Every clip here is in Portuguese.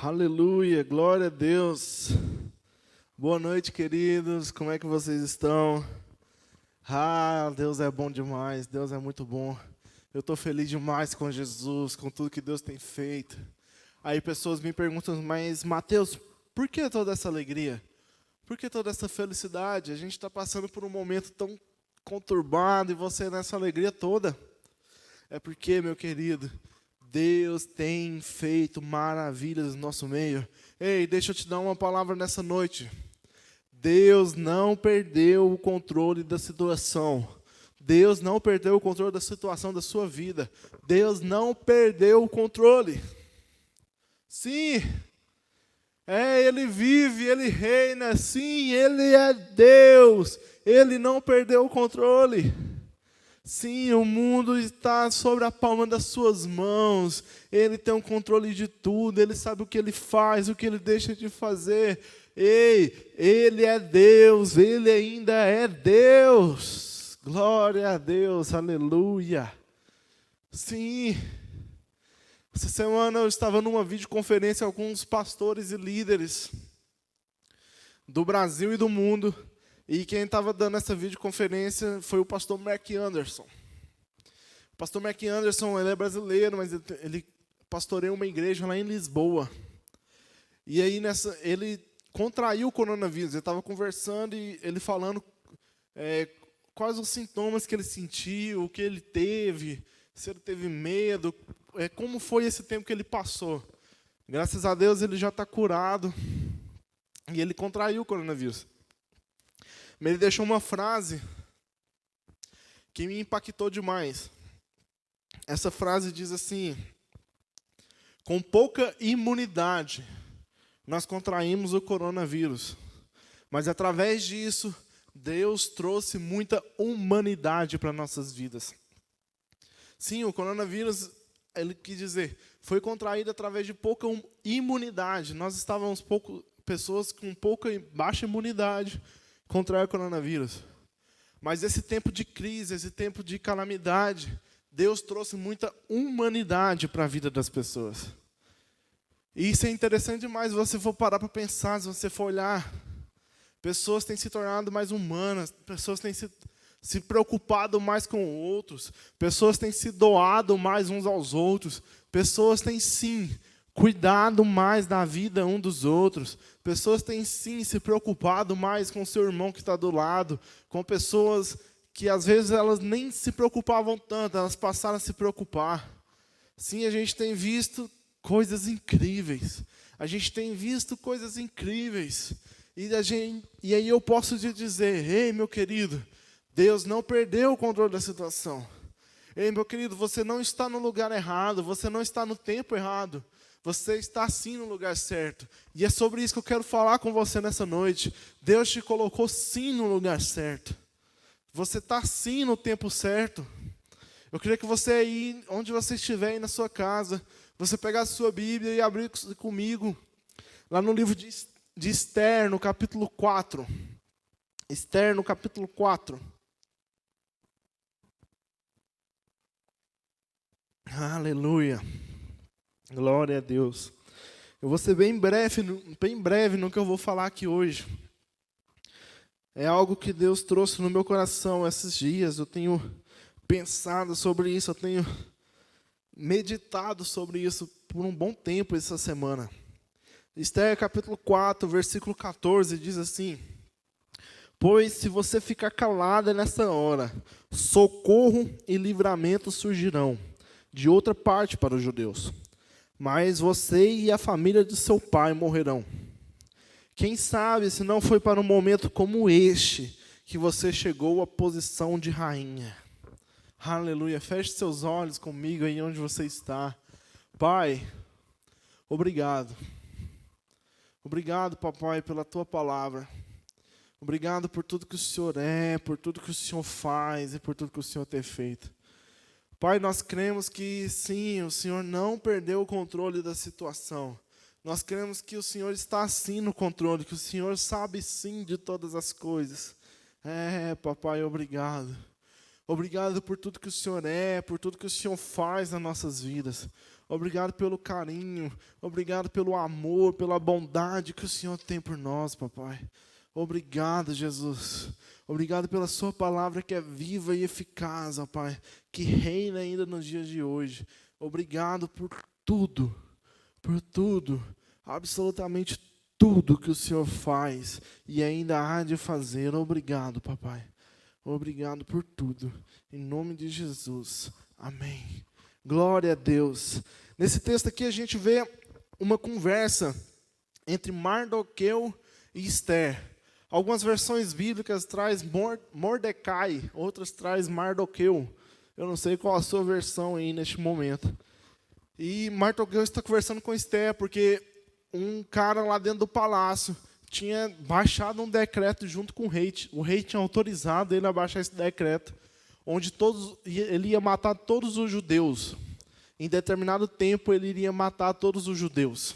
Aleluia, glória a Deus. Boa noite, queridos. Como é que vocês estão? Deus é bom demais, Deus é muito bom. Eu estou feliz demais com Jesus, com tudo que Deus tem feito. Aí pessoas me perguntam, mas Mateus, por que toda essa alegria? Por que toda essa felicidade? A gente está passando por um momento tão conturbado e você nessa alegria toda. É porque, meu querido, Deus tem feito maravilhas no nosso meio. Ei, deixa eu te dar uma palavra nessa noite. Deus não perdeu o controle da situação. Deus não perdeu o controle da situação da sua vida. Deus não perdeu o controle. Sim, Ele vive, Ele reina. Sim, Ele é Deus. Ele não perdeu o controle. Sim, o mundo está sobre a palma das suas mãos. Ele tem o controle de tudo. Ele sabe o que Ele faz, o que Ele deixa de fazer. Ei, Ele é Deus. Ele ainda é Deus. Glória a Deus, aleluia. Sim. Essa semana eu estava numa videoconferência com alguns pastores e líderes do Brasil e do mundo. E quem estava dando essa videoconferência foi o pastor Mark Anderson. O pastor Mark Anderson, ele é brasileiro, mas ele pastoreia uma igreja lá em Lisboa. E aí ele contraiu o coronavírus. Ele estava conversando e ele falando quais os sintomas que ele sentiu, o que ele teve, se ele teve medo, como foi esse tempo que ele passou. Graças a Deus ele já está curado e ele contraiu o coronavírus. Mas ele deixou uma frase que me impactou demais. Essa frase diz assim: com pouca imunidade, nós contraímos o coronavírus. Mas através disso, Deus trouxe muita humanidade para nossas vidas. Sim, o coronavírus, ele quis dizer, foi contraído através de pouca imunidade. Nós estávamos pessoas com baixa imunidade contra o coronavírus. Mas esse tempo de crise, esse tempo de calamidade, Deus trouxe muita humanidade para a vida das pessoas. E isso é interessante demais, se você for parar para pensar, se você for olhar, pessoas têm se tornado mais humanas, pessoas têm se preocupado mais com outros, pessoas têm se doado mais uns aos outros, pessoas têm sim cuidado mais da vida um dos outros. Pessoas têm, sim, se preocupado mais com o seu irmão que está do lado, com pessoas que, às vezes, elas nem se preocupavam tanto, elas passaram a se preocupar. Sim, a gente tem visto coisas incríveis. A gente tem visto coisas incríveis. E aí eu posso te dizer, ei, meu querido, Deus não perdeu o controle da situação. Ei, meu querido, você não está no lugar errado, você não está no tempo errado. Você está sim no lugar certo. E é sobre isso que eu quero falar com você nessa noite. Deus te colocou sim no lugar certo. Você está sim no tempo certo. Eu queria que você aí, onde você estiver aí na sua casa, você pegasse a sua Bíblia e abrisse comigo, lá no livro de Esther, no capítulo 4. Esther, no capítulo 4. Aleluia. Glória a Deus. Eu vou ser bem breve no que eu vou falar aqui hoje. É algo que Deus trouxe no meu coração esses dias. Eu tenho pensado sobre isso, eu tenho meditado sobre isso por um bom tempo essa semana. Esther, capítulo 4, versículo 14, diz assim: pois se você ficar calada nessa hora, socorro e livramento surgirão de outra parte para os judeus. Mas você e a família de seu pai morrerão. Quem sabe se não foi para um momento como este que você chegou à posição de rainha. Aleluia. Feche seus olhos comigo aí onde você está. Pai, obrigado. Obrigado, papai, pela tua palavra. Obrigado por tudo que o Senhor é, por tudo que o Senhor faz e por tudo que o Senhor tem feito. Pai, nós cremos que sim, o Senhor não perdeu o controle da situação. Nós cremos que o Senhor está sim no controle, que o Senhor sabe sim de todas as coisas. Papai, obrigado. Obrigado por tudo que o Senhor é, por tudo que o Senhor faz nas nossas vidas. Obrigado pelo carinho. Obrigado pelo amor, pela bondade que o Senhor tem por nós, papai. Obrigado, Jesus. Obrigado pela sua palavra que é viva e eficaz, ó Pai, que reina ainda nos dias de hoje. Obrigado por tudo, absolutamente tudo que o Senhor faz e ainda há de fazer. Obrigado, papai. Obrigado por tudo. Em nome de Jesus. Amém. Glória a Deus. Nesse texto aqui a gente vê uma conversa entre Mardoqueu e Esther. Algumas versões bíblicas traz Mordecai, outras traz Mardoqueu. Eu não sei qual a sua versão aí neste momento. E Mardoqueu está conversando com Esther, porque um cara lá dentro do palácio tinha baixado um decreto junto com o rei. O rei tinha autorizado ele a baixar esse decreto, onde ele ia matar todos os judeus. Em determinado tempo, ele iria matar todos os judeus.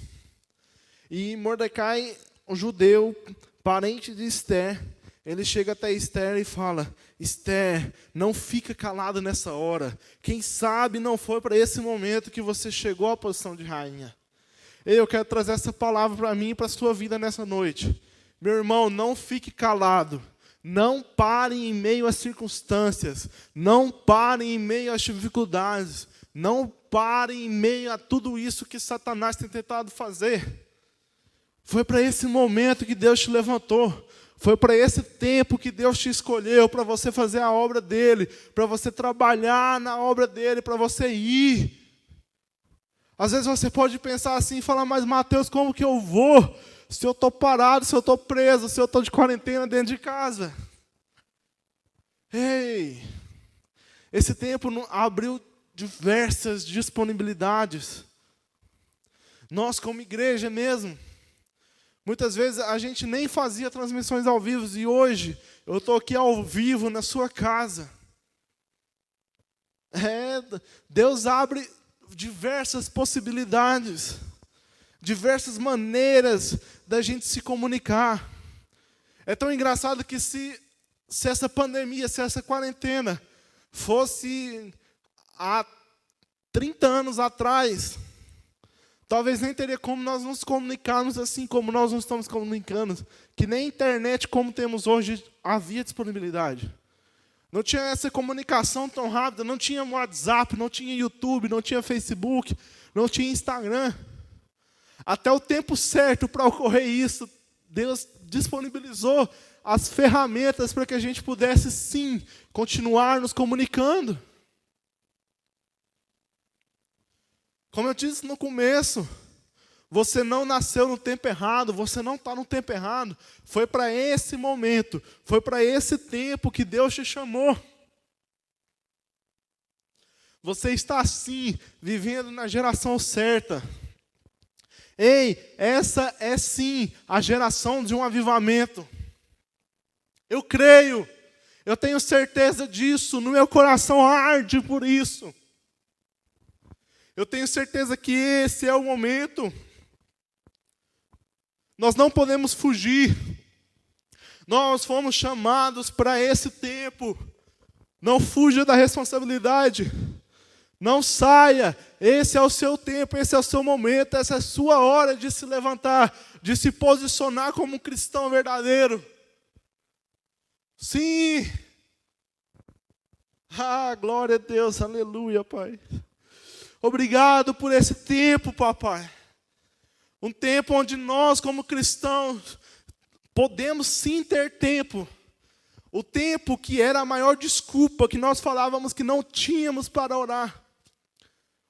E Mordecai, um judeu, parente de Esther, ele chega até Esther e fala: Esther, não fica calado nessa hora. Quem sabe não foi para esse momento que você chegou à posição de rainha. Eu quero trazer essa palavra para mim e para a sua vida nessa noite. Meu irmão, não fique calado. Não pare em meio às circunstâncias. Não pare em meio às dificuldades. Não pare em meio a tudo isso que Satanás tem tentado fazer. Foi para esse momento que Deus te levantou. Foi para esse tempo que Deus te escolheu, para você fazer a obra dEle, para você trabalhar na obra dEle, para você ir. Às vezes você pode pensar assim e falar: mas Mateus, como que eu vou? Se eu estou parado, se eu estou preso, se eu estou de quarentena dentro de casa. Ei, esse tempo abriu diversas disponibilidades. Nós como igreja mesmo, muitas vezes a gente nem fazia transmissões ao vivo, e hoje eu estou aqui ao vivo na sua casa. Deus abre diversas possibilidades, diversas maneiras da gente se comunicar. É tão engraçado que se essa pandemia, se essa quarentena fosse há 30 anos atrás, talvez nem teria como nós nos comunicarmos assim como nós nos estamos comunicando, que nem internet como temos hoje havia disponibilidade. Não tinha essa comunicação tão rápida, não tinha WhatsApp, não tinha YouTube, não tinha Facebook, não tinha Instagram. Até o tempo certo para ocorrer isso, Deus disponibilizou as ferramentas para que a gente pudesse, sim, continuar nos comunicando. Como eu disse no começo, você não nasceu no tempo errado, você não está no tempo errado. Foi para esse momento, foi para esse tempo que Deus te chamou. Você está sim, vivendo na geração certa. Ei, essa é sim a geração de um avivamento. Eu creio, eu tenho certeza disso, no meu coração arde por isso. Eu tenho certeza que esse é o momento. Nós não podemos fugir. Nós fomos chamados para esse tempo. Não fuja da responsabilidade. Não saia. Esse é o seu tempo, esse é o seu momento, essa é a sua hora de se levantar, de se posicionar como um cristão verdadeiro. Sim. Glória a Deus, aleluia, Pai. Obrigado por esse tempo, papai. Um tempo onde nós, como cristãos, podemos sim ter tempo. O tempo que era a maior desculpa que nós falávamos que não tínhamos para orar.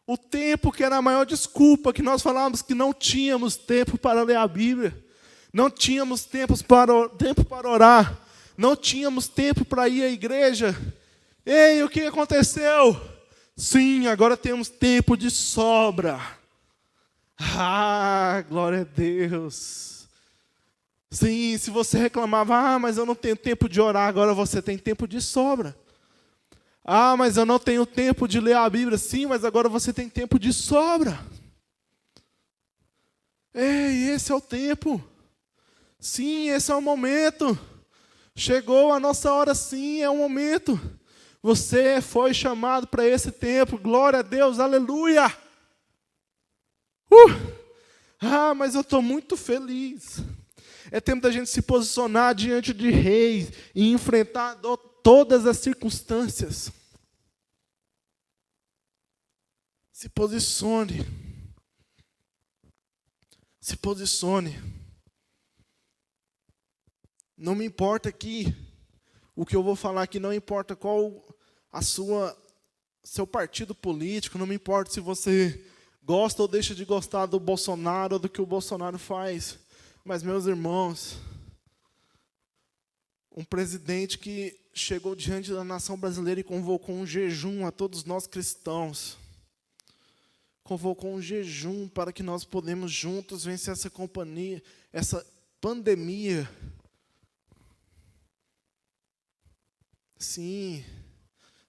O tempo que era a maior desculpa que nós falávamos que não tínhamos tempo para ler a Bíblia. Não tínhamos tempo para orar. Não tínhamos tempo para ir à igreja. Ei, o que aconteceu? Sim, agora temos tempo de sobra. Glória a Deus. Sim, se você reclamava, mas eu não tenho tempo de orar, agora você tem tempo de sobra. Mas eu não tenho tempo de ler a Bíblia. Sim, mas agora você tem tempo de sobra. Ei, esse é o tempo. Sim, esse é o momento. Chegou a nossa hora, sim, é o momento. Você foi chamado para esse tempo. Glória a Deus, aleluia. Mas eu estou muito feliz. É tempo da gente se posicionar diante de reis e enfrentar todas as circunstâncias. Se posicione. Se posicione. Não me importa aqui, o que eu vou falar aqui, não importa qual seu partido político, não me importa se você gosta ou deixa de gostar do Bolsonaro ou do que o Bolsonaro faz. Mas, meus irmãos, um presidente que chegou diante da nação brasileira e convocou um jejum a todos nós cristãos. Convocou um jejum para que nós podemos juntos vencer essa pandemia. Sim,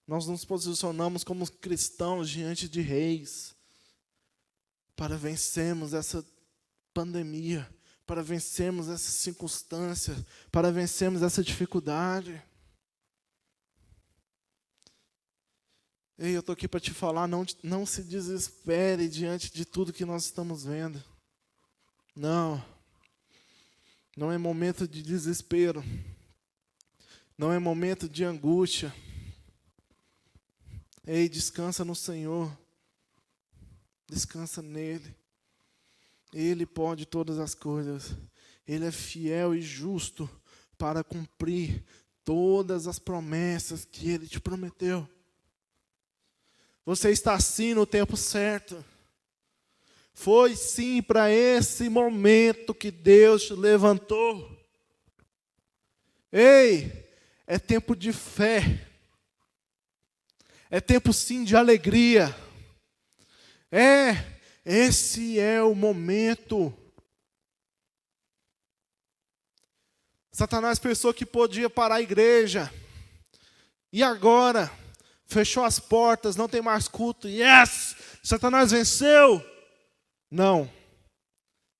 nós nos posicionamos como cristãos diante de reis para vencermos essa pandemia, para vencermos essa circunstância, para vencermos essa dificuldade. Ei, eu estou aqui para te falar, não se desespere diante de tudo que nós estamos vendo. Não é momento de desespero. Não é momento de angústia. Ei, descansa no Senhor. Descansa nele. Ele pode todas as coisas. Ele é fiel e justo para cumprir todas as promessas que Ele te prometeu. Você está sim no tempo certo. Foi sim para esse momento que Deus te levantou. Ei, é tempo de fé. É tempo sim de alegria. Esse é o momento. Satanás pensou que podia parar a igreja. E agora? Fechou as portas, não tem mais culto. Yes! Satanás venceu. Não.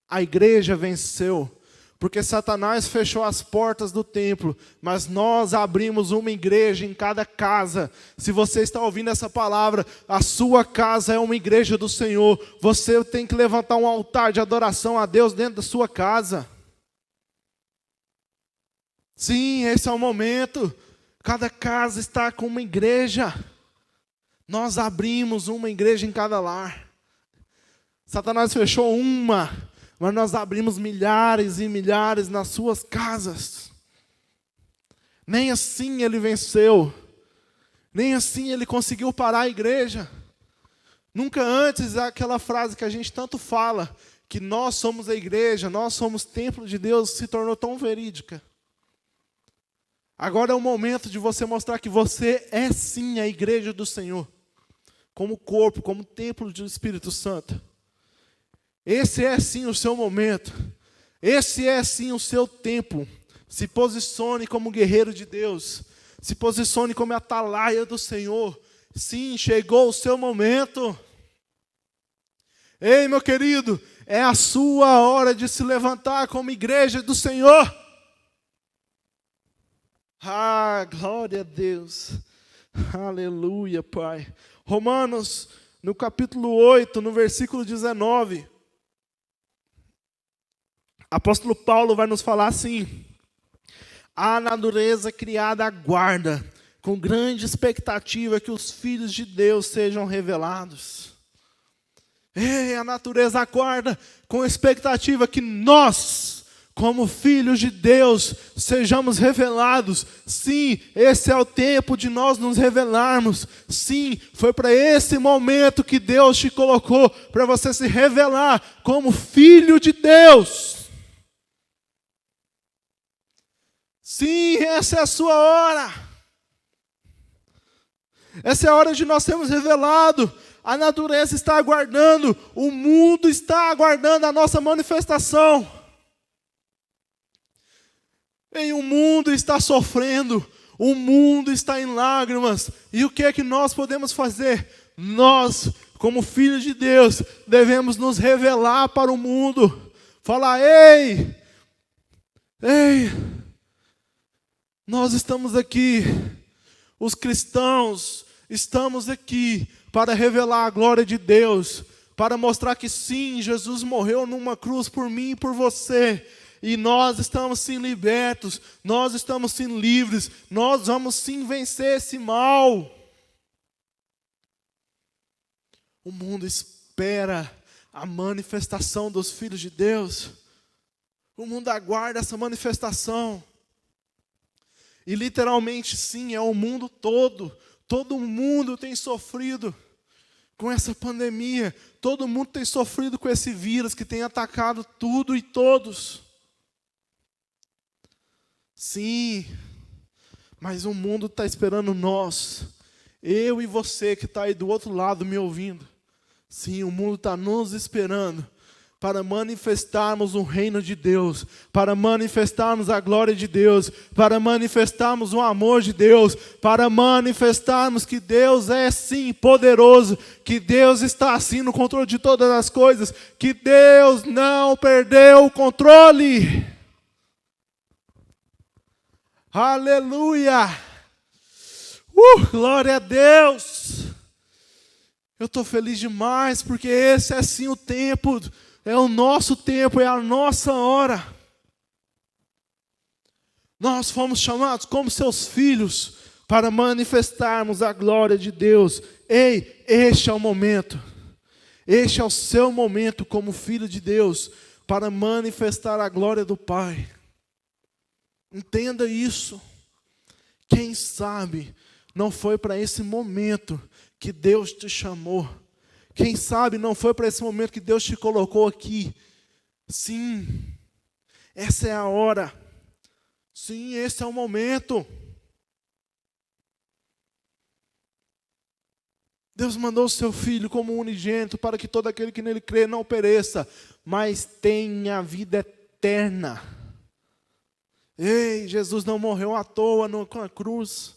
A igreja venceu. Porque Satanás fechou as portas do templo, mas nós abrimos uma igreja em cada casa. Se você está ouvindo essa palavra, a sua casa é uma igreja do Senhor. Você tem que levantar um altar de adoração a Deus dentro da sua casa. Sim, esse é o momento. Cada casa está com uma igreja. Nós abrimos uma igreja em cada lar. Satanás fechou uma, mas nós abrimos milhares e milhares nas suas casas. Nem assim ele venceu. Nem assim ele conseguiu parar a igreja. Nunca antes aquela frase que a gente tanto fala, que nós somos a igreja, nós somos templo de Deus, se tornou tão verídica. Agora é o momento de você mostrar que você é sim a igreja do Senhor. Como corpo, como templo do Espírito Santo. Esse é sim o seu momento. Esse é sim o seu tempo. Se posicione como guerreiro de Deus. Se posicione como atalaia do Senhor. Sim, chegou o seu momento. Ei, meu querido, é a sua hora de se levantar como igreja do Senhor. Glória a Deus. Aleluia, Pai. Romanos, no capítulo 8, no versículo 19. Apóstolo Paulo vai nos falar assim: a natureza criada aguarda, com grande expectativa, que os filhos de Deus sejam revelados. Ei, a natureza aguarda com expectativa que nós, como filhos de Deus, sejamos revelados. Sim, esse é o tempo de nós nos revelarmos. Sim, foi para esse momento que Deus te colocou, para você se revelar como filho de Deus. Sim, essa é a sua hora. Essa é a hora de nós sermos revelados. A natureza está aguardando, o mundo está aguardando a nossa manifestação. E o mundo está sofrendo, o mundo está em lágrimas. E o que é que nós podemos fazer? Nós, como filhos de Deus, devemos nos revelar para o mundo. Falar: ei, nós estamos aqui, os cristãos estamos aqui para revelar a glória de Deus. para mostrar que sim, Jesus morreu numa cruz por mim e por você. E nós estamos sim libertos, nós estamos sim livres, nós vamos sim vencer esse mal. O mundo espera a manifestação dos filhos de Deus. O mundo aguarda essa manifestação. E literalmente sim, é o mundo todo. Todo mundo tem sofrido com essa pandemia. Todo mundo tem sofrido com esse vírus que tem atacado tudo e todos. Sim, mas o mundo está esperando nós. Eu e você que está aí do outro lado me ouvindo. Sim, o mundo está nos esperando para manifestarmos o reino de Deus, para manifestarmos a glória de Deus, para manifestarmos o amor de Deus, para manifestarmos que Deus é sim poderoso, que Deus está sim no controle de todas as coisas, que Deus não perdeu o controle. Aleluia! Glória a Deus! Eu estou feliz demais, porque esse é sim o tempo, é o nosso tempo, é a nossa hora. Nós fomos chamados como seus filhos para manifestarmos a glória de Deus. Ei, este é o momento. Este é o seu momento como filho de Deus para manifestar a glória do Pai. Entenda isso. Quem sabe não foi para esse momento que Deus te chamou. Quem sabe não foi para esse momento que Deus te colocou aqui. Sim, essa é a hora. Sim, esse é o momento. Deus mandou o seu Filho como unigênito para que todo aquele que nele crê não pereça, mas tenha vida eterna. Ei, Jesus não morreu à toa na cruz.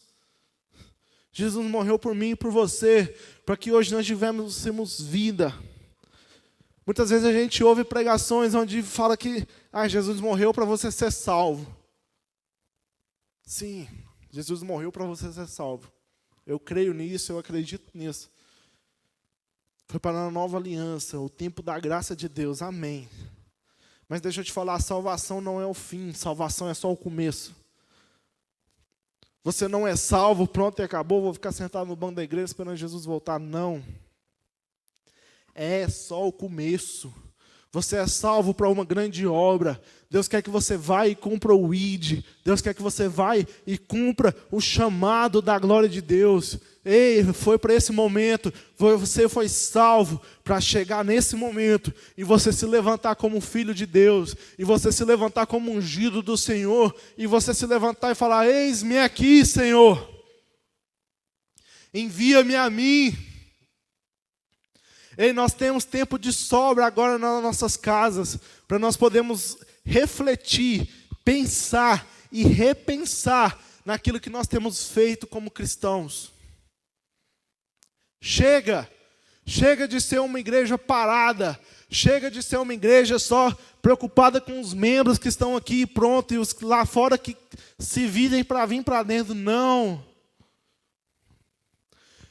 Jesus morreu por mim e por você, para que hoje nós tivéssemos vida. Muitas vezes a gente ouve pregações onde fala que Jesus morreu para você ser salvo. Sim, Jesus morreu para você ser salvo. Eu creio nisso, eu acredito nisso. Foi para a nova aliança, o tempo da graça de Deus, amém. Mas deixa eu te falar, salvação não é o fim, salvação é só o começo. Você não é salvo, pronto e acabou, vou ficar sentado no banco da igreja esperando Jesus voltar. Não. É só o começo. Você é salvo para uma grande obra. Deus quer que você vá e cumpra o ID. Deus quer que você vá e cumpra o chamado da glória de Deus. Ei, foi para esse momento. Você foi salvo para chegar nesse momento. E você se levantar como um filho de Deus. E você se levantar como ungido do Senhor. E você se levantar e falar: eis-me aqui, Senhor. Envia-me a mim. Ei, nós temos tempo de sobra agora nas nossas casas, para nós podermos refletir, pensar e repensar naquilo que nós temos feito como cristãos. Chega de ser uma igreja parada, chega de ser uma igreja só preocupada com os membros que estão aqui e pronto, e os lá fora que se virem para vir para dentro, não.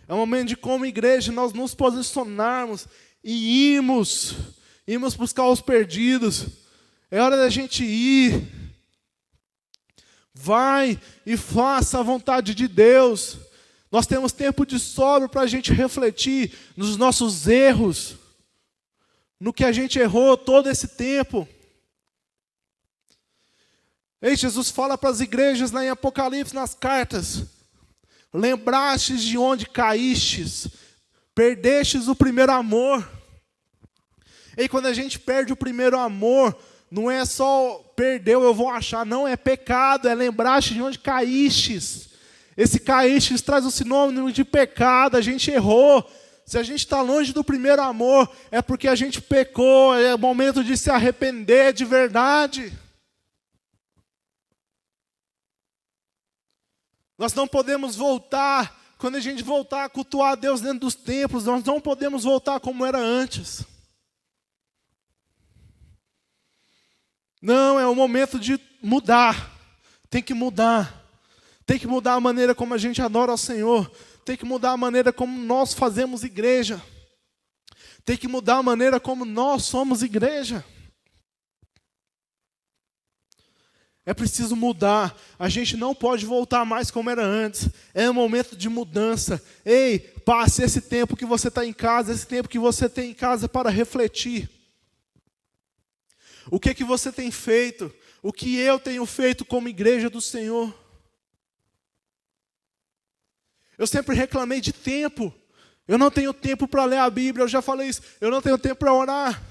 É um momento de, como igreja, nós nos posicionarmos e irmos buscar os perdidos. É hora da gente ir. Vai e faça a vontade de Deus. Nós temos tempo de sobra para a gente refletir nos nossos erros, no que a gente errou todo esse tempo. Ei, Jesus fala para as igrejas lá em Apocalipse, nas cartas: lembrastes de onde caístes, perdestes o primeiro amor. E quando a gente perde o primeiro amor, não é só perdeu, eu vou achar, não, é pecado, é lembraste de onde caístes. Esse caístes traz o sinônimo de pecado, a gente errou. Se a gente está longe do primeiro amor, é porque a gente pecou, é o momento de se arrepender de verdade. Nós não podemos voltar, quando a gente voltar a cultuar a Deus dentro dos templos, nós não podemos voltar como era antes. Não, é o momento de mudar. Tem que mudar. Tem que mudar a maneira como a gente adora ao Senhor. Tem que mudar a maneira como nós fazemos igreja. Tem que mudar a maneira como nós somos igreja. É preciso mudar. A gente não pode voltar mais como era antes. É um momento de mudança. Ei, passe esse tempo que você está em casa, esse tempo que você tem em casa para refletir. O que você tem feito? O que eu tenho feito como igreja do Senhor? Eu sempre reclamei de tempo. Eu não tenho tempo para ler a Bíblia. Eu já falei isso. Eu não tenho tempo para orar.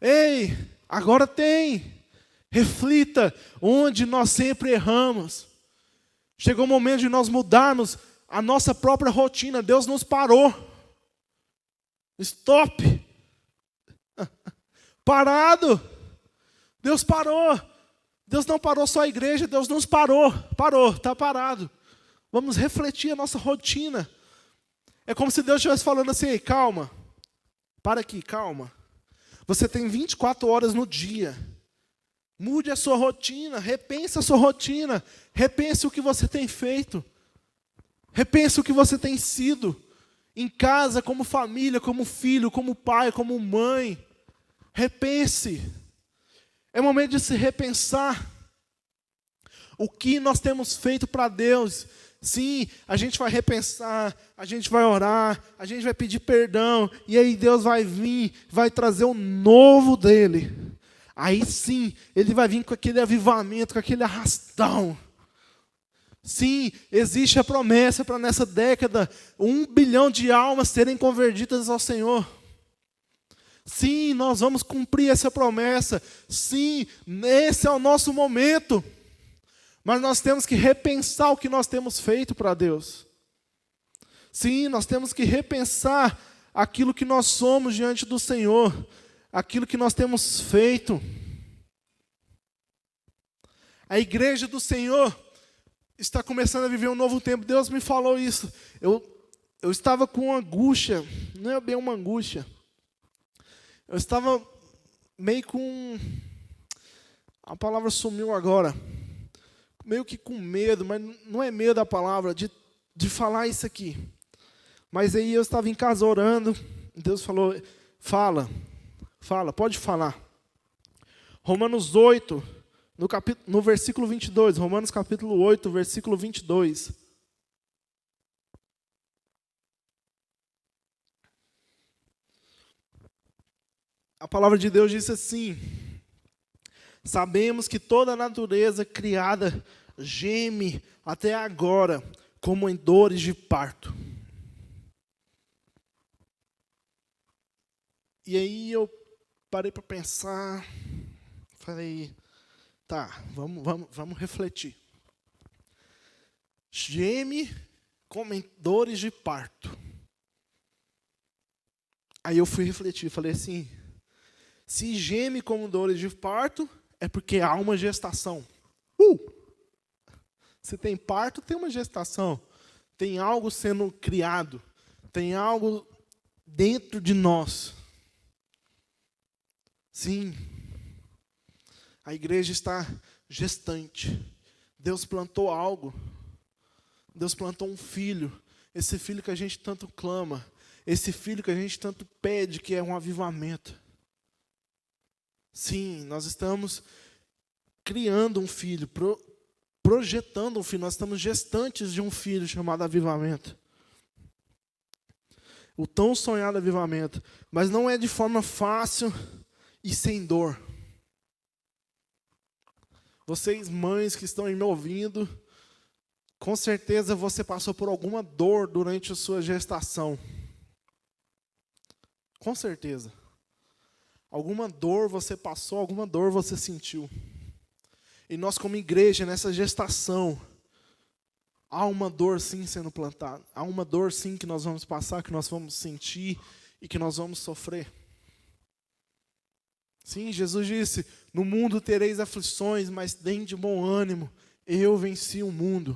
Ei, agora tem. Reflita onde nós sempre erramos. Chegou o momento de nós mudarmos a nossa própria rotina. Deus nos parou. Stop. Parado. Deus parou. Deus não parou só a igreja, Deus nos parou. Parou, está parado. Vamos refletir a nossa rotina. É como se Deus estivesse falando assim: ei, calma. Para aqui, calma. Você tem 24 horas no dia. Mude a sua rotina, repense a sua rotina, repense o que você tem feito, repense o que você tem sido, em casa, como família, como filho, como pai, como mãe. Repense. É momento de se repensar o que nós temos feito para Deus. Sim, a gente vai repensar, a gente vai orar, a gente vai pedir perdão, e aí Deus vai vir, vai trazer o novo dele. Aí sim, ele vai vir com aquele avivamento, com aquele arrastão. Sim, existe a promessa para nessa década 1 bilhão de almas serem convertidas ao Senhor. Sim, nós vamos cumprir essa promessa. Sim, esse é o nosso momento. Mas nós temos que repensar o que nós temos feito para Deus. Sim, nós temos que repensar aquilo que nós somos diante do Senhor. Aquilo que nós temos feito. A igreja do Senhor está começando a viver um novo tempo. Deus me falou isso. Eu estava com angústia, não é bem uma angústia. Eu estava meio com... A palavra sumiu agora. Meio que com medo, mas não é medo da palavra, de falar isso aqui. Mas aí eu estava em casa orando, Deus falou, fala, pode falar. Romanos 8, no versículo 22, Romanos capítulo 8, versículo 22. A palavra de Deus diz assim: sabemos que toda a natureza criada geme até agora, como em dores de parto. E aí eu parei para pensar, falei, tá, vamos refletir. Geme como em dores de parto. Aí eu fui refletir, falei assim, se geme como dores de parto, é porque há uma gestação. Se tem parto, tem uma gestação. Tem algo sendo criado. Tem algo dentro de nós. Sim. A igreja está gestante. Deus plantou algo. Deus plantou um filho. Esse filho que a gente tanto clama. Esse filho que a gente tanto pede, que é um avivamento. Sim, nós estamos criando um filho, projetando um filho. Nós estamos gestantes de um filho chamado avivamento. O tão sonhado avivamento. Mas não é de forma fácil e sem dor. Vocês, mães que estão aí me ouvindo, com certeza você passou por alguma dor durante a sua gestação. Com certeza. Alguma dor você passou, alguma dor você sentiu. E nós como igreja, nessa gestação, há uma dor sim sendo plantada. Há uma dor sim que nós vamos passar, que nós vamos sentir e que nós vamos sofrer. Sim, Jesus disse, no mundo tereis aflições, mas tem de bom ânimo, eu venci o mundo.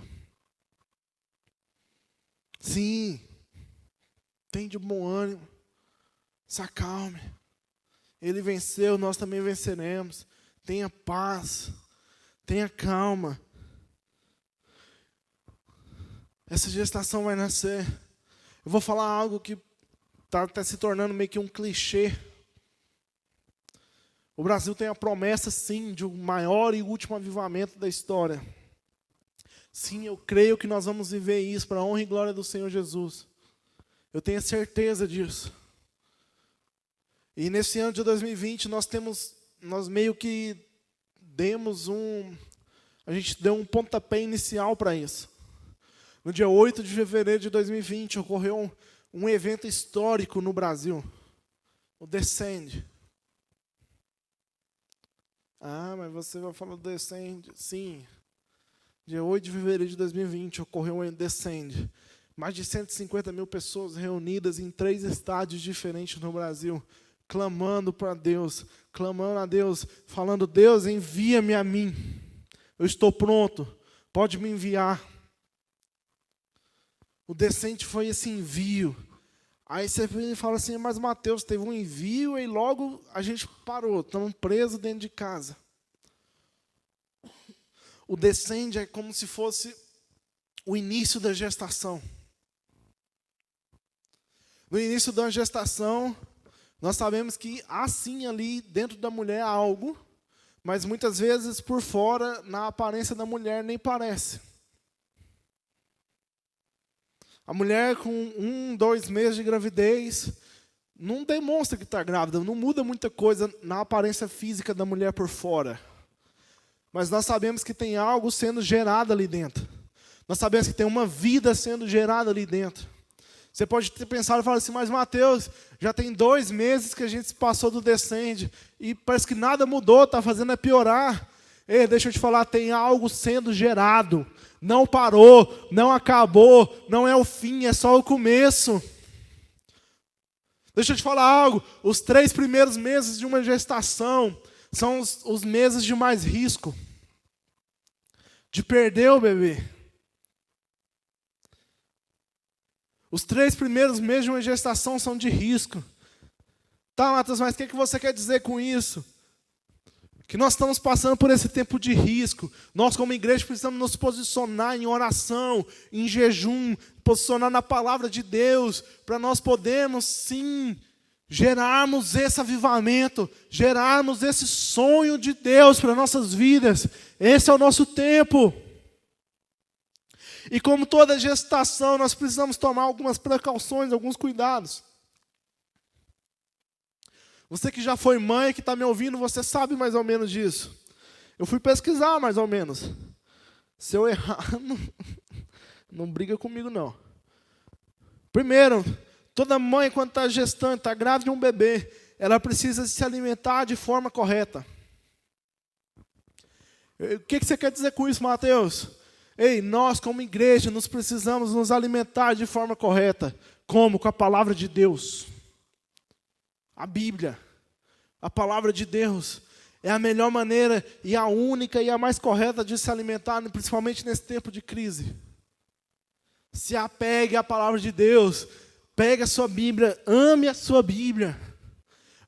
Sim, tem de bom ânimo, se acalme. Ele venceu, nós também venceremos. Tenha paz, tenha calma. Essa gestação vai nascer. Eu vou falar algo que está até se tornando meio que um clichê. O Brasil tem a promessa, sim, de um maior e último avivamento da história. Sim, eu creio que nós vamos viver isso para a honra e glória do Senhor Jesus. Eu tenho certeza disso. E nesse ano de 2020, nós meio que a gente deu um pontapé inicial para isso. No dia 8 de fevereiro de 2020, ocorreu um evento histórico no Brasil, o Descende. Ah, mas você vai falar do Descende? Sim. Dia 8 de fevereiro de 2020, ocorreu um Descende. Mais de 150 mil pessoas reunidas em 3 estádios diferentes no Brasil, clamando para Deus, clamando a Deus, falando: Deus, envia-me a mim. Eu estou pronto, pode me enviar. O Descende foi esse envio. Aí você fala assim: mas Mateus, teve um envio e logo a gente parou, estamos presos dentro de casa. O Descende é como se fosse o início da gestação. No início da gestação, nós sabemos que há sim ali dentro da mulher algo, mas muitas vezes por fora, na aparência da mulher, nem parece. A mulher com 1, 2 meses de gravidez não demonstra que está grávida, não muda muita coisa na aparência física da mulher por fora. Mas nós sabemos que tem algo sendo gerado ali dentro. Nós sabemos que tem uma vida sendo gerada ali dentro. Você pode ter pensado e falar assim: mas Mateus, já tem 2 meses que a gente passou do Descende e parece que nada mudou, está fazendo é piorar. Ei, deixa eu te falar, tem algo sendo gerado. Não parou, não acabou, não é o fim, é só o começo. Deixa eu te falar algo, os 3 primeiros meses de uma gestação são os meses de mais risco de perder o bebê. Os 3 primeiros meses de uma gestação são de risco. Tá, Matheus, mas o que você quer dizer com isso? Que nós estamos passando por esse tempo de risco. Nós, como igreja, precisamos nos posicionar em oração, em jejum, posicionar na palavra de Deus, para nós podermos, sim, gerarmos esse avivamento, gerarmos esse sonho de Deus para nossas vidas. Esse é o nosso tempo. E como toda gestação, nós precisamos tomar algumas precauções, alguns cuidados. Você que já foi mãe, que está me ouvindo, você sabe mais ou menos disso. Eu fui pesquisar mais ou menos. Se eu errar, não briga comigo não. Primeiro, toda mãe quando está gestante, está grávida de um bebê, ela precisa se alimentar de forma correta. O que você quer dizer com isso, Mateus? Ei, nós como igreja, nós precisamos nos alimentar de forma correta. Como? Com a palavra de Deus. A Bíblia, a palavra de Deus, é a melhor maneira e a única e a mais correta de se alimentar, principalmente nesse tempo de crise. Se apegue à palavra de Deus, pegue a sua Bíblia, ame a sua Bíblia.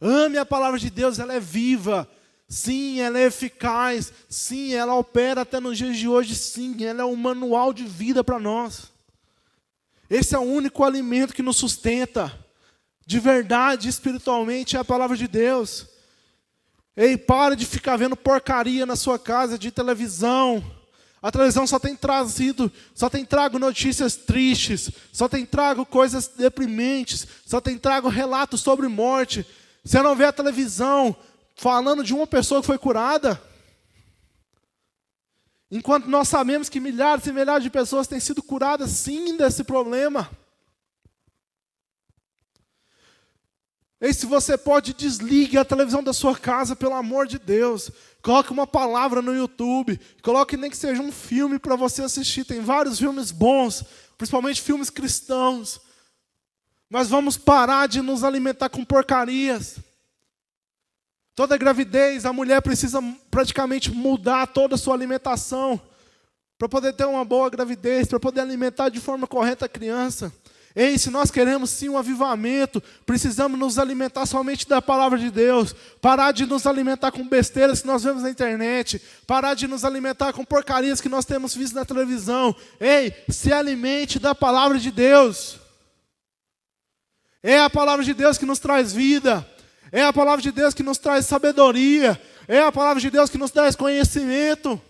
Ame a palavra de Deus, ela é viva. Sim, ela é eficaz. Sim, ela opera até nos dias de hoje. Sim, ela é um manual de vida para nós. Esse é o único alimento que nos sustenta. De verdade, espiritualmente, é a palavra de Deus. Ei, para de ficar vendo porcaria na sua casa de televisão. A televisão só tem trago notícias tristes, só tem trago coisas deprimentes, só tem trago relatos sobre morte. Você não vê a televisão falando de uma pessoa que foi curada? Enquanto nós sabemos que milhares e milhares de pessoas têm sido curadas, sim, desse problema. E se você pode, desligue a televisão da sua casa, pelo amor de Deus. Coloque uma palavra no YouTube. Coloque nem que seja um filme para você assistir. Tem vários filmes bons, principalmente filmes cristãos. Mas vamos parar de nos alimentar com porcarias. Toda gravidez, a mulher precisa praticamente mudar toda a sua alimentação para poder ter uma boa gravidez, para poder alimentar de forma correta a criança. Ei, se nós queremos sim um avivamento, precisamos nos alimentar somente da palavra de Deus. Parar de nos alimentar com besteiras que nós vemos na internet. Parar de nos alimentar com porcarias que nós temos visto na televisão. Ei, se alimente da palavra de Deus. É a palavra de Deus que nos traz vida. É a palavra de Deus que nos traz sabedoria. É a palavra de Deus que nos traz conhecimento.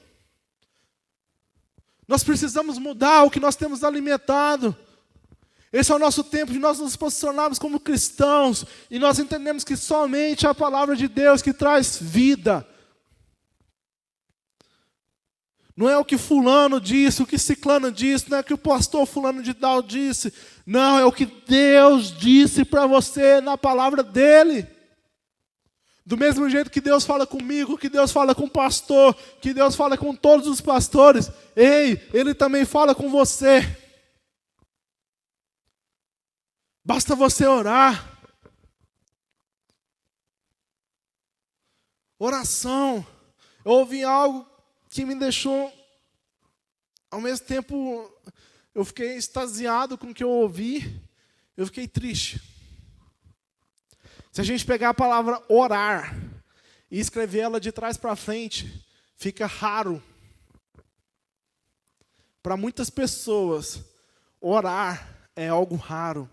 Nós precisamos mudar o que nós temos alimentado. Esse é o nosso tempo de nós nos posicionarmos como cristãos. E nós entendemos que somente a palavra de Deus que traz vida. Não é o que fulano disse, o que ciclano disse, não é o que o pastor fulano de tal disse. Não, é o que Deus disse para você na palavra dele. Do mesmo jeito que Deus fala comigo, que Deus fala com o pastor, que Deus fala com todos os pastores, Ele também fala com você. Basta você orar. Oração. Eu ouvi algo que me deixou, ao mesmo tempo, eu fiquei extasiado com o que eu ouvi, eu fiquei triste. Se a gente pegar a palavra orar e escrever ela de trás para frente, fica raro. Para muitas pessoas, orar é algo raro.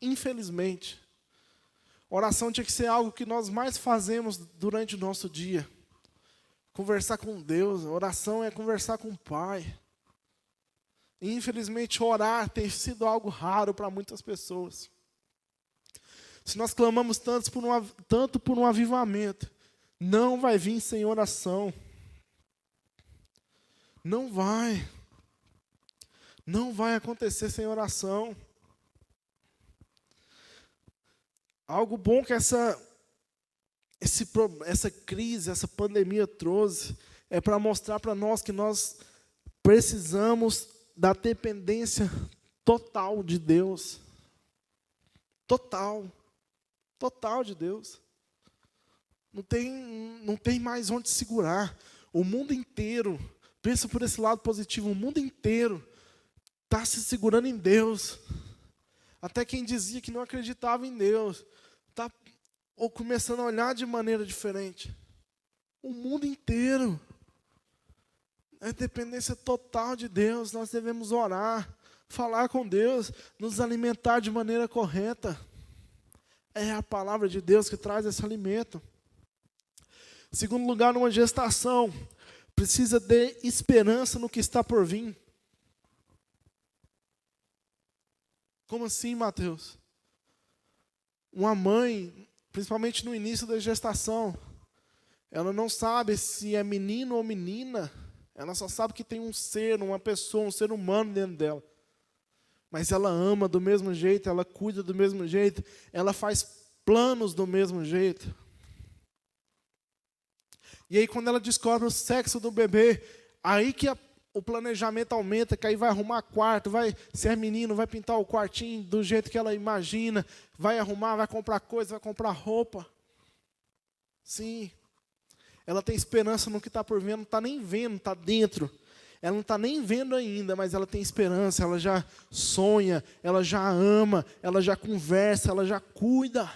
Infelizmente. Oração tinha que ser algo que nós mais fazemos durante o nosso dia. Conversar com Deus, oração é conversar com o Pai. Infelizmente, orar tem sido algo raro para muitas pessoas. Se nós clamamos tanto por um avivamento, não vai vir sem oração. Não vai. Não vai acontecer sem oração. Algo bom que essa crise, essa pandemia trouxe, é para mostrar para nós que nós precisamos da dependência total de Deus. Total de Deus. Não tem mais onde segurar. O mundo inteiro, pensa por esse lado positivo, o mundo inteiro está se segurando em Deus. Até quem dizia que não acreditava em Deus, está começando a olhar de maneira diferente. O mundo inteiro. É dependência total de Deus. Nós devemos orar, falar com Deus, nos alimentar de maneira correta. É a palavra de Deus que traz esse alimento. Em segundo lugar, numa gestação, precisa de esperança no que está por vir. Como assim, Mateus? Uma mãe, principalmente no início da gestação, ela não sabe se é menino ou menina, ela só sabe que tem um ser, uma pessoa, um ser humano dentro dela. Mas ela ama do mesmo jeito, ela cuida do mesmo jeito, ela faz planos do mesmo jeito. E aí quando ela descobre o sexo do bebê, aí que o planejamento aumenta, que aí vai arrumar quarto, se é menino, vai pintar o quartinho do jeito que ela imagina, vai arrumar, vai comprar coisa, vai comprar roupa. Sim, ela tem esperança no que está por vir, não está nem vendo, está dentro. Ela não está nem vendo ainda, mas ela tem esperança, ela já sonha, ela já ama, ela já conversa, ela já cuida.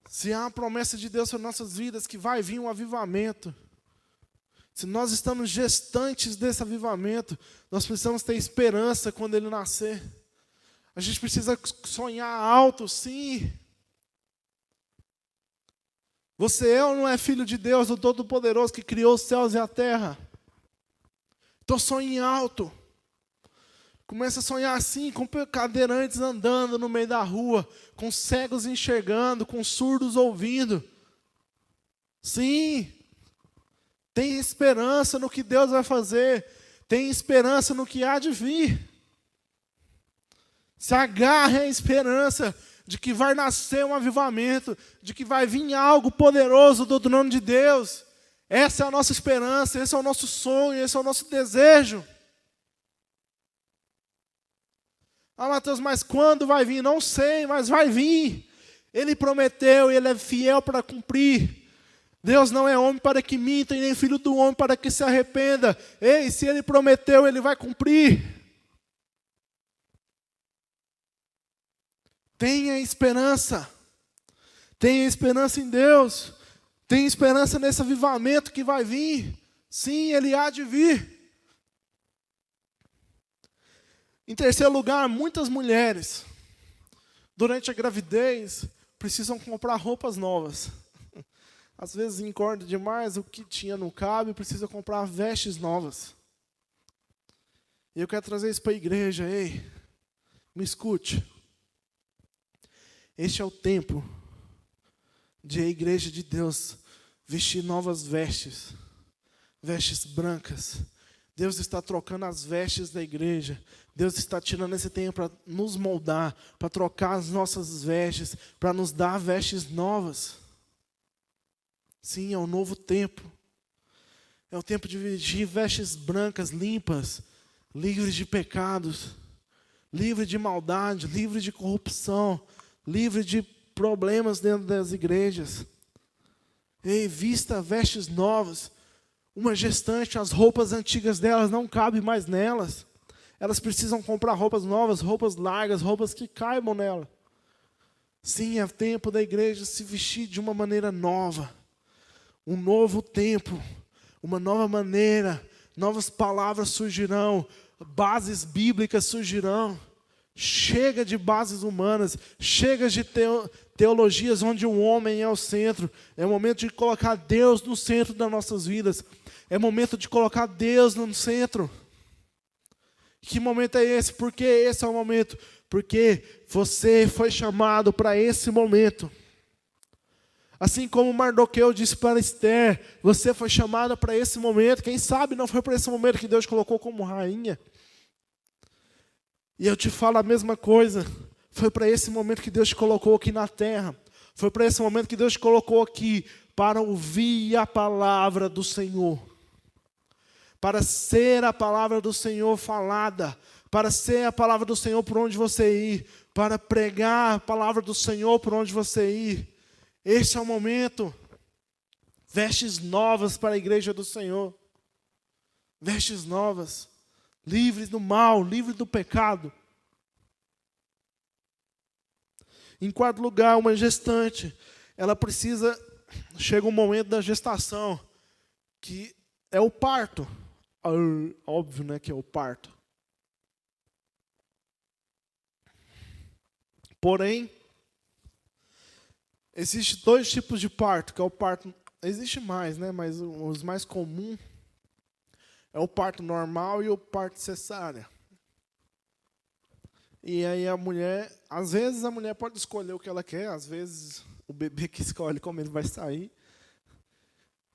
Se há a promessa de Deus para nossas vidas, que vai vir um avivamento. Se nós estamos gestantes desse avivamento, nós precisamos ter esperança quando ele nascer. A gente precisa sonhar alto, sim. Você é ou não é filho de Deus, do Todo-Poderoso, que criou os céus e a terra? Então sonhe alto. Começa a sonhar assim, com cadeirantes andando no meio da rua, com cegos enxergando, com surdos ouvindo. Sim. Tem esperança no que Deus vai fazer. Tem esperança no que há de vir. Se agarre à esperança de que vai nascer um avivamento, de que vai vir algo poderoso do trono de Deus. Essa é a nossa esperança, esse é o nosso sonho, esse é o nosso desejo. Ah, Mateus, mas quando vai vir? Não sei, mas vai vir. Ele prometeu e ele é fiel para cumprir. Deus não é homem para que minta, e nem filho do homem para que se arrependa. Ei, se ele prometeu, ele vai cumprir. Tenha esperança. Tenha esperança em Deus. Tenha esperança nesse avivamento que vai vir. Sim, ele há de vir. Em terceiro lugar, muitas mulheres, durante a gravidez, precisam comprar roupas novas. Às vezes engorda demais, o que tinha não cabe, precisa comprar vestes novas. E eu quero trazer isso para a igreja. Ei, me escute. Este é o tempo de a igreja de Deus vestir novas vestes, vestes brancas. Deus está trocando as vestes da igreja. Deus está tirando esse tempo para nos moldar, para trocar as nossas vestes, para nos dar vestes novas. Sim, é um novo tempo. É o tempo de vestir vestes brancas, limpas, livres de pecados, livre de maldade, livre de corrupção, livre de problemas dentro das igrejas. Ei, vista vestes novas. Uma gestante, as roupas antigas delas não cabem mais nelas. Elas precisam comprar roupas novas, roupas largas, roupas que caibam nela. Sim, é tempo da igreja se vestir de uma maneira nova. Um novo tempo, uma nova maneira, novas palavras surgirão, bases bíblicas surgirão. Chega de bases humanas, chega de teologias onde o homem é o centro. É o momento de colocar Deus no centro das nossas vidas. É momento de colocar Deus no centro. Que momento é esse? Por que esse é o momento? Porque você foi chamado para esse momento. Assim como Mardoqueu disse para Esther, você foi chamada para esse momento. Quem sabe não foi para esse momento que Deus colocou como rainha. E eu te falo a mesma coisa. Foi para esse momento que Deus te colocou aqui na terra. Foi para esse momento que Deus te colocou aqui para ouvir a palavra do Senhor. Para ser a palavra do Senhor falada. Para ser a palavra do Senhor por onde você ir. Para pregar a palavra do Senhor por onde você ir. Este é o momento. Vestes novas para a igreja do Senhor. Vestes novas. Livres do mal, livres do pecado. Em quarto lugar, uma gestante. Ela precisa... Chega um momento da gestação. Que é o parto. Óbvio, né, que é o parto. Porém, existem dois tipos de parto, que é o parto, existe mais, né, mas os mais comuns é o parto normal e o parto cesárea. E aí a mulher, às vezes a mulher pode escolher o que ela quer, às vezes o bebê que escolhe como ele vai sair.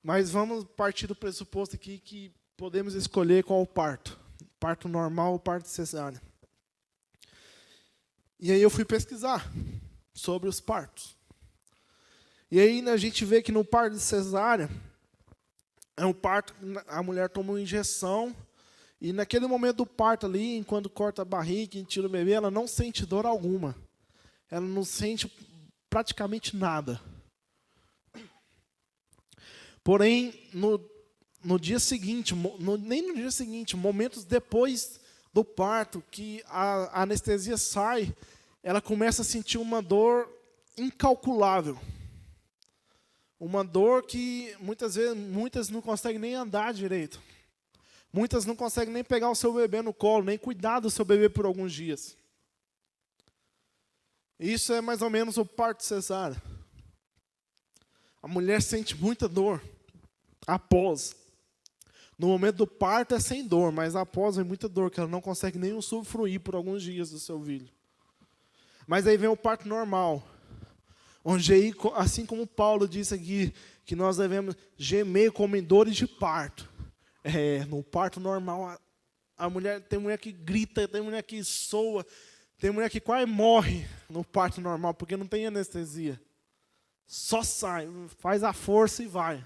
Mas vamos partir do pressuposto aqui que podemos escolher qual o parto. Parto normal ou parto cesárea. E aí eu fui pesquisar sobre os partos. E aí a gente vê que no parto de cesárea, é um parto que a mulher toma uma injeção, e naquele momento do parto ali, enquanto corta a barriga e tira o bebê, ela não sente dor alguma. Ela não sente praticamente nada. Porém, no dia seguinte, nem no dia seguinte, momentos depois do parto, que a anestesia sai, ela começa a sentir uma dor incalculável. Uma dor que muitas não conseguem nem andar direito. Muitas não conseguem nem pegar o seu bebê no colo, nem cuidar do seu bebê por alguns dias. Isso é mais ou menos o parto cesárea. A mulher sente muita dor após. No momento do parto é sem dor, mas após é muita dor, que ela não consegue nem usufruir por alguns dias do seu filho. Mas aí vem o parto normal. Onde aí, assim como Paulo disse aqui, que nós devemos gemer como em dores de parto. No parto normal, a mulher, tem mulher que grita, tem mulher que soa, tem mulher que quase morre no parto normal, porque não tem anestesia. Só sai, faz a força e vai.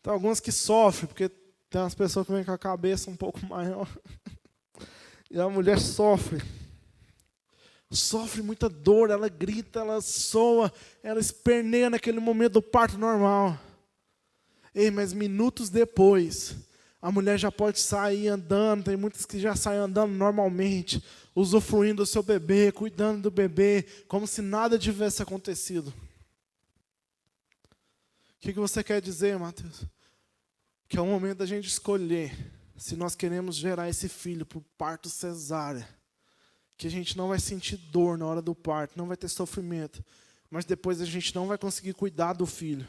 Tem algumas que sofrem, porque tem umas pessoas que vêm com a cabeça um pouco maior. E a mulher sofre. Sofre muita dor, ela grita, ela soa, ela esperneia naquele momento do parto normal. Ei, mas minutos depois, a mulher já pode sair andando, tem muitas que já saem andando normalmente, usufruindo do seu bebê, cuidando do bebê, como se nada tivesse acontecido. O que você quer dizer, Mateus? Que é o momento da gente escolher se nós queremos gerar esse filho por parto cesárea, que a gente não vai sentir dor na hora do parto, não vai ter sofrimento, mas depois a gente não vai conseguir cuidar do filho.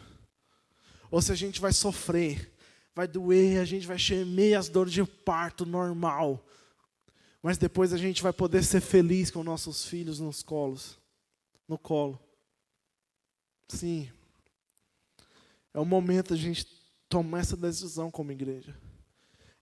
Ou se a gente vai sofrer, vai doer, a gente vai gemer as dores de parto normal, mas depois a gente vai poder ser feliz com nossos filhos no colo. Sim. É o momento de a gente tomar essa decisão como igreja.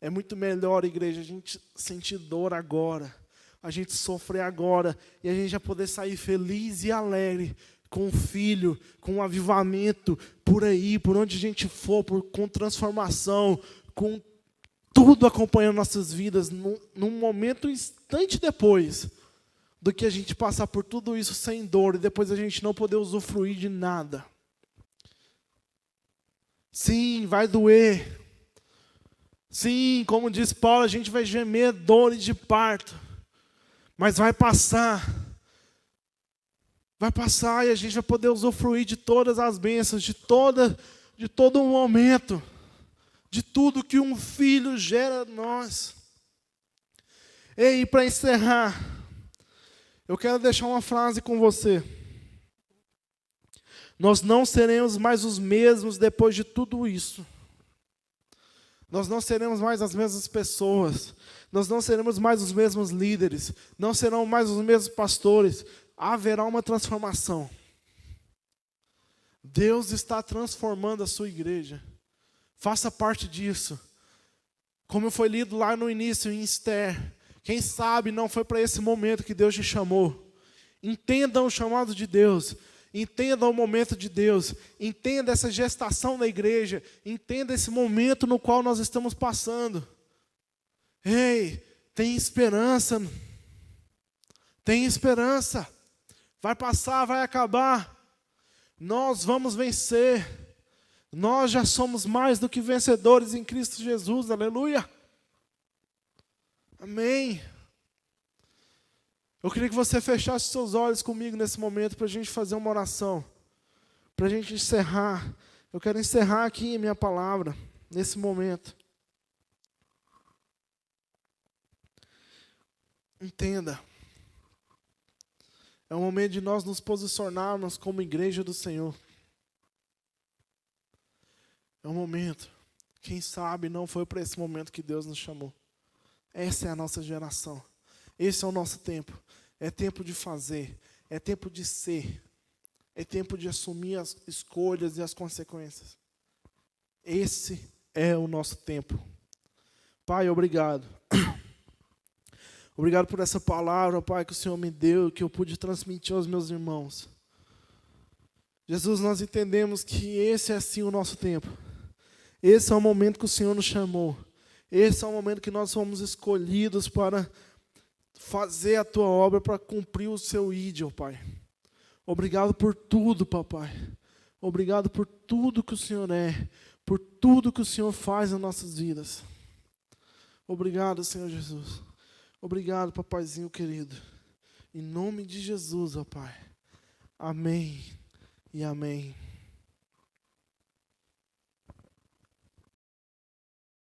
É muito melhor, igreja, a gente sentir dor agora, a gente sofrer agora, e a gente já poder sair feliz e alegre com o filho, com o avivamento, por aí, por onde a gente for, com transformação, com tudo acompanhando nossas vidas, num momento, um instante depois, do que a gente passar por tudo isso sem dor, e depois a gente não poder usufruir de nada. Sim, vai doer. Sim, como diz Paulo, a gente vai gemer dores de parto. Mas vai passar. Vai passar e a gente vai poder usufruir de todas as bênçãos, de todo um momento. De tudo que um filho gera em nós. E para encerrar, eu quero deixar uma frase com você. Nós não seremos mais os mesmos depois de tudo isso. Nós não seremos mais as mesmas pessoas. Nós não seremos mais os mesmos líderes. Não serão mais os mesmos pastores. Haverá uma transformação. Deus está transformando a sua igreja. Faça parte disso. Como foi lido lá no início em Esther. Quem sabe não foi para esse momento que Deus te chamou. Entenda o chamado de Deus. Entenda o momento de Deus, entenda essa gestação da igreja, entenda esse momento no qual nós estamos passando. Ei, tem esperança, vai passar, vai acabar, nós vamos vencer, nós já somos mais do que vencedores em Cristo Jesus, aleluia, amém. Eu queria que você fechasse seus olhos comigo nesse momento para a gente fazer uma oração. Para a gente encerrar. Eu quero encerrar aqui minha palavra, nesse momento. Entenda. É o momento de nós nos posicionarmos como igreja do Senhor. É o momento. Quem sabe não foi para esse momento que Deus nos chamou. Essa é a nossa geração. Esse é o nosso tempo. É tempo de fazer. É tempo de ser. É tempo de assumir as escolhas e as consequências. Esse é o nosso tempo. Pai, obrigado. Obrigado por essa palavra, Pai, que o Senhor me deu, que eu pude transmitir aos meus irmãos. Jesus, nós entendemos que esse é sim o nosso tempo. Esse é o momento que o Senhor nos chamou. Esse é o momento que nós fomos escolhidos para fazer a Tua obra, para cumprir o Seu ídolo, Pai. Obrigado por tudo, Papai. Obrigado por tudo que o Senhor é, por tudo que o Senhor faz nas nossas vidas. Obrigado, Senhor Jesus. Obrigado, Papaizinho querido. Em nome de Jesus, ó Pai. Amém e amém.